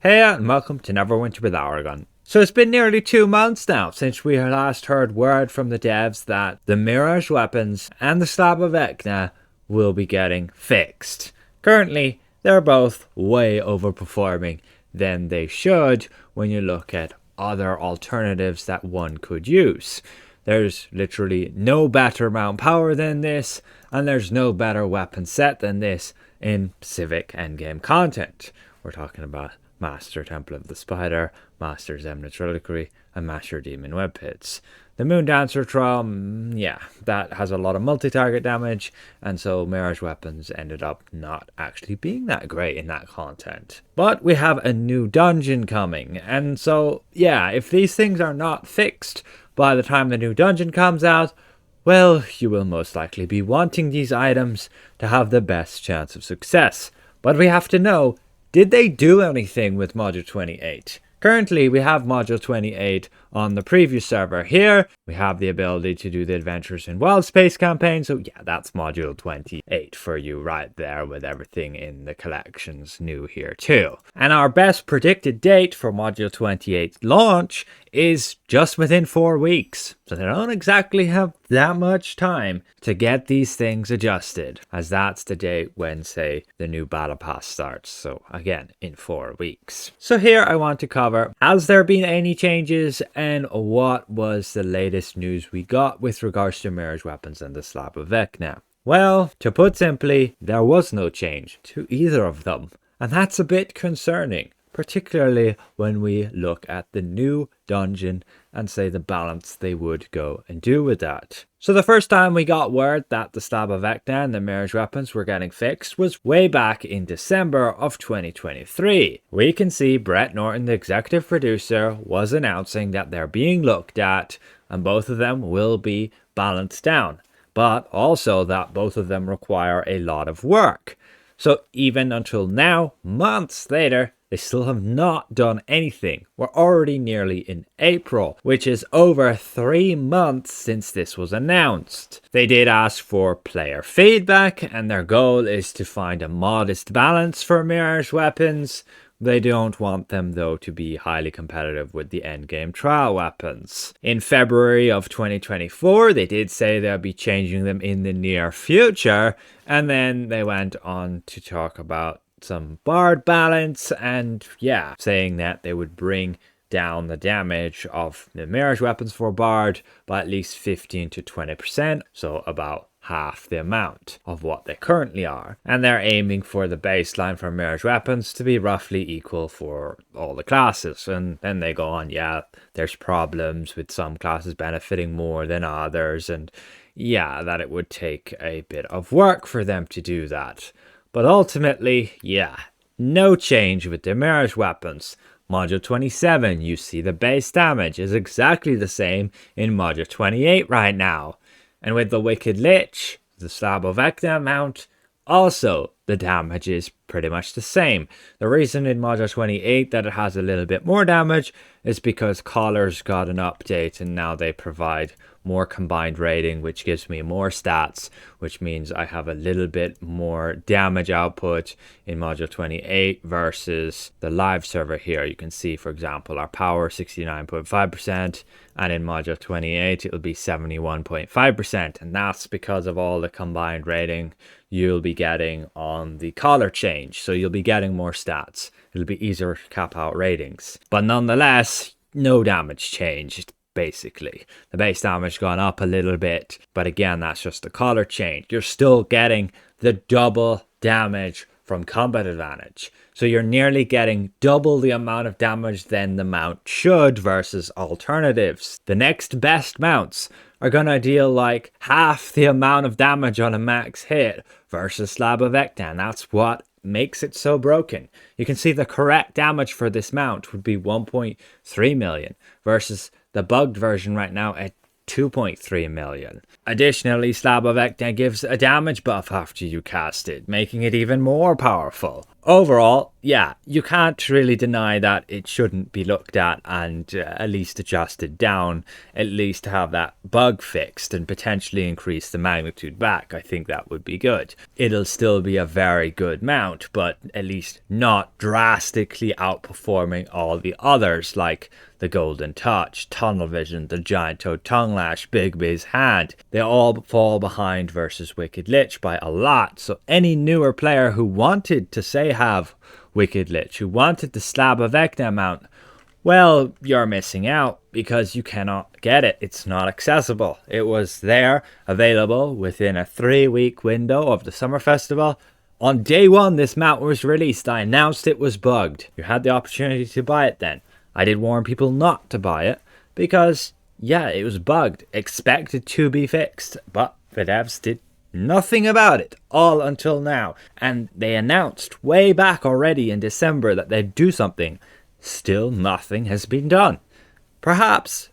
Hey and welcome to Neverwinter with Aragon. So it's been nearly 2 months now since we last heard word from the devs that the Mirage Weapons and the Slab of Vectra will be getting fixed. Currently, they're both way overperforming than they should when you look at other alternatives that one could use. There's literally no better mount power than this, and there's no better weapon set than this in specific endgame content. We're talking about Master Temple of the Spider, Master Zemnit's Reliquary, and Master Demon Web Pits. The Moon Dancer Trial, that has a lot of multi-target damage, and so Mirage Weapons ended up not actually being that great in that content. But we have a new dungeon coming, and so, if these things are not fixed by the time the new dungeon comes out, well, you will most likely be wanting these items to have the best chance of success. But we have to know, did they do anything with Module 28? Currently, we have Module 28 on the previous server here. We have the ability to do the Adventures in Wild Space campaign. So that's Module 28 for you right there with everything in the collections new here too. And our best predicted date for Module 28 launch is just within 4 weeks. So they don't exactly have that much time to get these things adjusted, as that's the date when, say, the new Battle Pass starts. So again, in 4 weeks. So here I want to cover, has there been any changes and what was the latest news we got with regards to Mirage Weapons and the Slab of Vectra? Well, to put simply, there was no change to either of them. And that's a bit concerning, particularly when we look at the new dungeon and say the balance they would go and do with that. So the first time we got word that the Slab of Vectra and the Mirage Weapons were getting fixed was way back in December of 2023. We can see Brett Norton, the executive producer, was announcing that they're being looked at and both of them will be balanced down, but also that both of them require a lot of work. So even until now, months later, they still have not done anything. We're already nearly in April, which is over 3 months since this was announced. They did ask for player feedback, and their goal is to find a modest balance for Mirage Weapons. They don't want them, though, to be highly competitive with the endgame trial weapons. In February of 2024, they did say they'll be changing them in the near future, and then they went on to talk about some bard balance and saying that they would bring down the damage of the Mirage Weapons for bard by at least 15 to 20%, so about half the amount of what they currently are. And they're aiming for the baseline for Mirage Weapons to be roughly equal for all the classes. And then they go on, there's problems with some classes benefiting more than others, and that it would take a bit of work for them to do that. But ultimately, no change with the Mirage Weapons. Module 27, you see the base damage is exactly the same in Module 28 right now. And with the Wicked Lich, the Slab of Vectra mount, also the damage is pretty much the same. The reason in Module 28 that it has a little bit more damage is because Collars got an update and now they provide more combined rating, which gives me more stats, which means I have a little bit more damage output in Module 28 versus the live server here. You can see, for example, our power 69.5%, and in Module 28 it'll be 71.5%, and that's because of all the combined rating you'll be getting on the collar change. So you'll be getting more stats. It'll be easier to cap out ratings. But nonetheless, no damage changed. Basically, the base damage gone up a little bit, but again, that's just the color change. You're still getting the double damage from combat advantage, so you're nearly getting double the amount of damage than the mount should versus alternatives. The next best mounts are gonna deal like half the amount of damage on a max hit versus Slab of Vectra, and that's what makes it so broken. You can see the correct damage for this mount would be 1.3 million versus the bugged version right now at 2.3 million. Additionally, Slab of Vectra gives a damage buff after you cast it, making it even more powerful. overall, yeah, you can't really deny that it shouldn't be looked at and at least adjusted down, at least to have that bug fixed and potentially increase the magnitude back. I think that would be good. It'll still be a very good mount, but at least not drastically outperforming all the others like the Golden Touch, Tunnel Vision, the Giant Toad Tongue Lash, Big Biz Hand. They all fall behind versus Wicked Lich by a lot. So any newer player who wanted to say have Wicked Lich, who wanted the Slab of Vectra mount, well, you're missing out because you cannot get it. It's not accessible. It was there, available within a 3-week window of the Summer Festival. On day 1 this mount was released, I announced it was bugged. You had the opportunity to buy it then. I did warn people not to buy it because, yeah, it was bugged, expected to be fixed, but the devs did nothing about it all until now. And they announced way back already in December that they'd do something. Still nothing has been done. Perhaps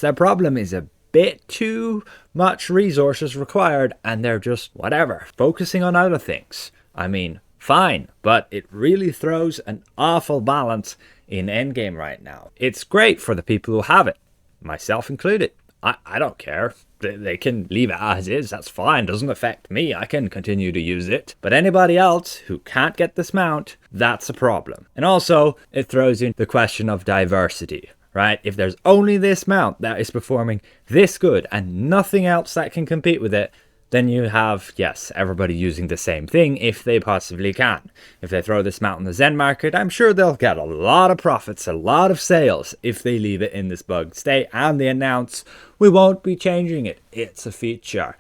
their problem is a bit too much resources required and they're just, whatever, focusing on other things. I mean, fine, but it really throws an awful balance in endgame right now. It's great for the people who have it, myself included. I don't care. They can leave it as is. That's fine. Doesn't affect me. I can continue to use it. But anybody else who can't get this mount, that's a problem. And also, it throws in the question of diversity, right? If there's only this mount that is performing this good and nothing else that can compete with it, then you have, yes, everybody using the same thing if they possibly can. If they throw this mount in the Zen market, I'm sure they'll get a lot of profits, a lot of sales if they leave it in this bugged state and they announce, we won't be changing it. It's a feature.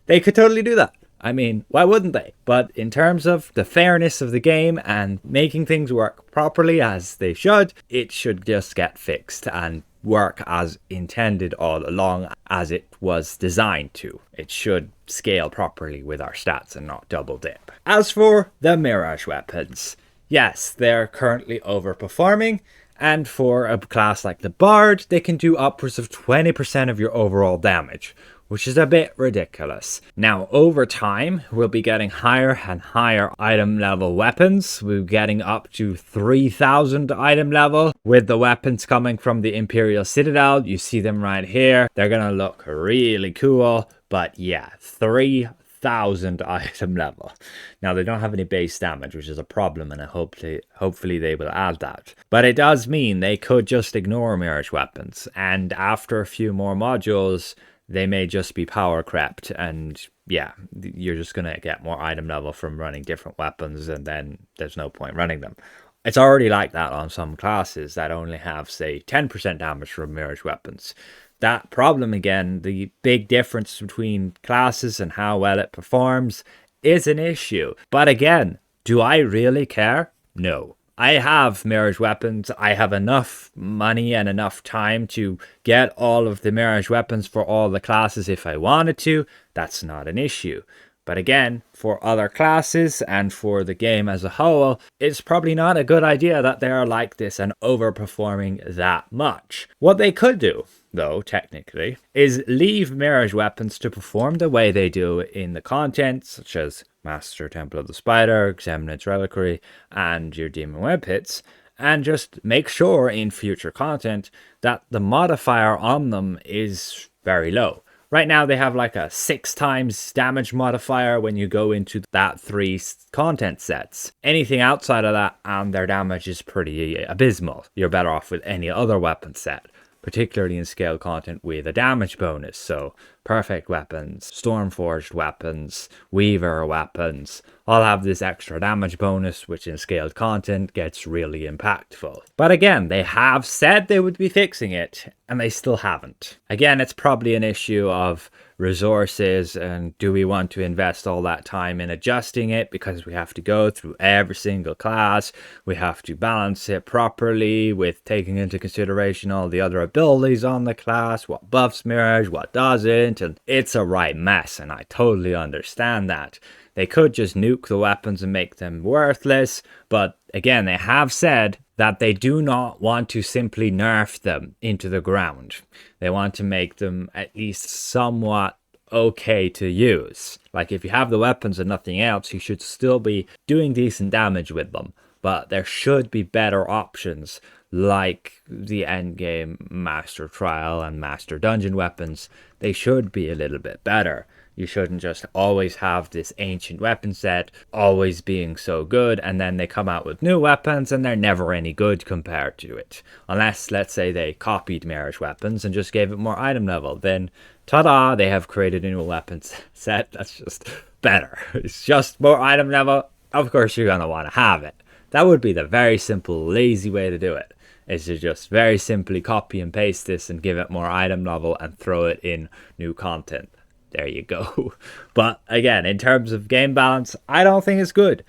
They could totally do that. I mean, why wouldn't they? But in terms of the fairness of the game and making things work properly as they should, it should just get fixed and work as intended all along, as it was designed to. It should scale properly with our stats and not double dip. As for the Mirage Weapons, yes, they're currently overperforming, and for a class like the Bard, they can do upwards of 20% of your overall damage, which is a bit ridiculous. Now, over time, we'll be getting higher and higher item level weapons. We're getting up to 3,000 item level with the weapons coming from the Imperial Citadel. You see them right here. They're gonna look really cool, but yeah, 3,000 item level. Now, they don't have any base damage, which is a problem, and hopefully they will add that. But it does mean they could just ignore Mirage Weapons, and after a few more modules, they may just be power crept, and yeah, you're just going to get more item level from running different weapons, and then there's no point running them. It's already like that on some classes that only have, say, 10% damage from Mirage Weapons. That problem again, the big difference between classes and how well it performs, is an issue. But again, do I really care? No. I have Mirage Weapons. I have enough money and enough time to get all of the Mirage Weapons for all the classes if I wanted to. That's not an issue. But again, for other classes and for the game as a whole, it's probably not a good idea that they are like this and overperforming that much. What they could do, though, technically, is leave Mirage Weapons to perform the way they do in the content, such as Master Temple of the Spider, Examinance Reliquary, and your Demon Web Hits, and just make sure in future content that the modifier on them is very low. Right now they have like a 6 times damage modifier when you go into that 3 content sets. Anything outside of that and their damage is pretty abysmal. You're better off with any other weapon set, particularly in scale content with a damage bonus. So Perfect Weapons, Stormforged Weapons, Weaver Weapons all have this extra damage bonus, which in scaled content gets really impactful. But again, they have said they would be fixing it, and they still haven't. Again, it's probably an issue of resources, and do we want to invest all that time in adjusting it, because we have to go through every single class, we have to balance it properly with taking into consideration all the other abilities on the class, what buffs Mirage, what doesn't, and it's a right mess, and I totally understand that. They could just nuke the weapons and make them worthless, but again, they have said that they do not want to simply nerf them into the ground. They want to make them at least somewhat okay to use. Like, if you have the weapons and nothing else, you should still be doing decent damage with them. But there should be better options, like the endgame Master Trial and Master Dungeon weapons. They should be a little bit better. You shouldn't just always have this ancient weapon set always being so good, and then they come out with new weapons and they're never any good compared to it. Unless, let's say, they copied Mirage Weapons and just gave it more item level. Then, ta-da, they have created a new weapons set that's just better. It's just more item level. Of course, you're going to want to have it. That would be the very simple, lazy way to do it. Is to just very simply copy and paste this and give it more item level and throw it in new content. There you go. But again, in terms of game balance, I don't think it's good.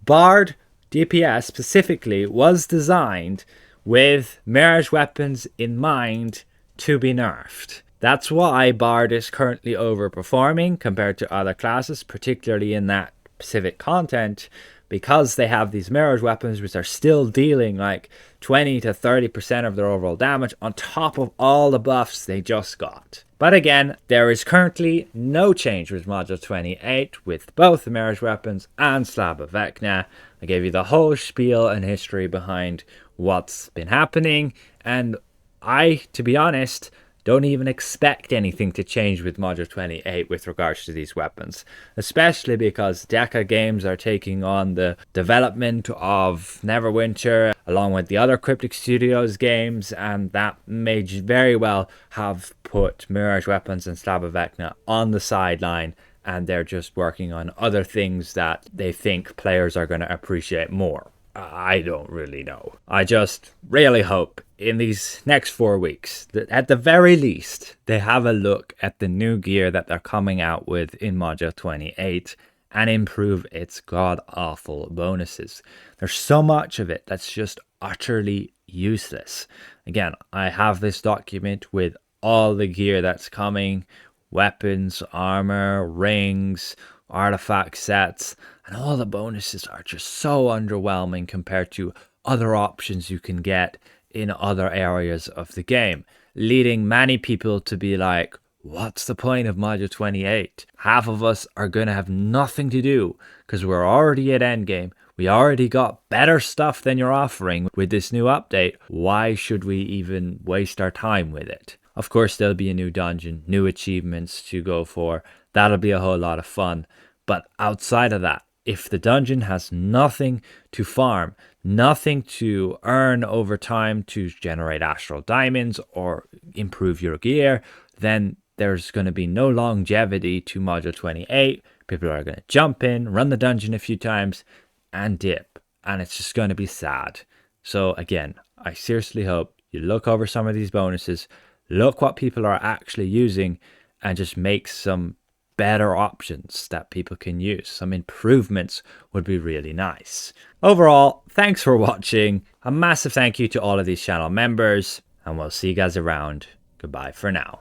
Bard DPS specifically was designed with Mirage Weapons in mind to be nerfed. That's why Bard is currently overperforming compared to other classes, particularly in that specific content, because they have these Mirage Weapons which are still dealing like 20 to 30% of their overall damage on top of all the buffs they just got. But again, there is currently no change with Module 28 with both the Mirage Weapons and Slab of Vecna. I gave you the whole spiel and history behind what's been happening, and I, to be honest, don't even expect anything to change with Module 28 with regards to these weapons, especially because Deca Games are taking on the development of Neverwinter along with the other Cryptic Studios games, and that may very well have put Mirage Weapons and Slab of Vecna on the sideline, and they're just working on other things that they think players are going to appreciate more. I don't really know. I just really hope in these next 4 weeks that at the very least they have a look at the new gear that they're coming out with in Module 28 and improve its god-awful bonuses. There's so much of it that's just utterly useless. Again, I have this document with all the gear that's coming, weapons, armor, rings, artifact sets, and all the bonuses are just so underwhelming compared to other options you can get in other areas of the game, leading many people to be like, what's the point of Module 28? Half of us are going to have nothing to do because we're already at endgame. We already got better stuff than you're offering with this new update. Why should we even waste our time with it? Of course, there'll be a new dungeon, new achievements to go for. That'll be a whole lot of fun. But outside of that, if the dungeon has nothing to farm, nothing to earn over time to generate astral diamonds or improve your gear, then there's going to be no longevity to Module 28. People are going to jump in, run the dungeon a few times, and dip. And it's just going to be sad. So again, I seriously hope you look over some of these bonuses, look what people are actually using, and just make some better options that people can use. Some improvements would be really nice. Overall, thanks for watching. A massive thank you to all of these channel members, and we'll see you guys around. Goodbye for now.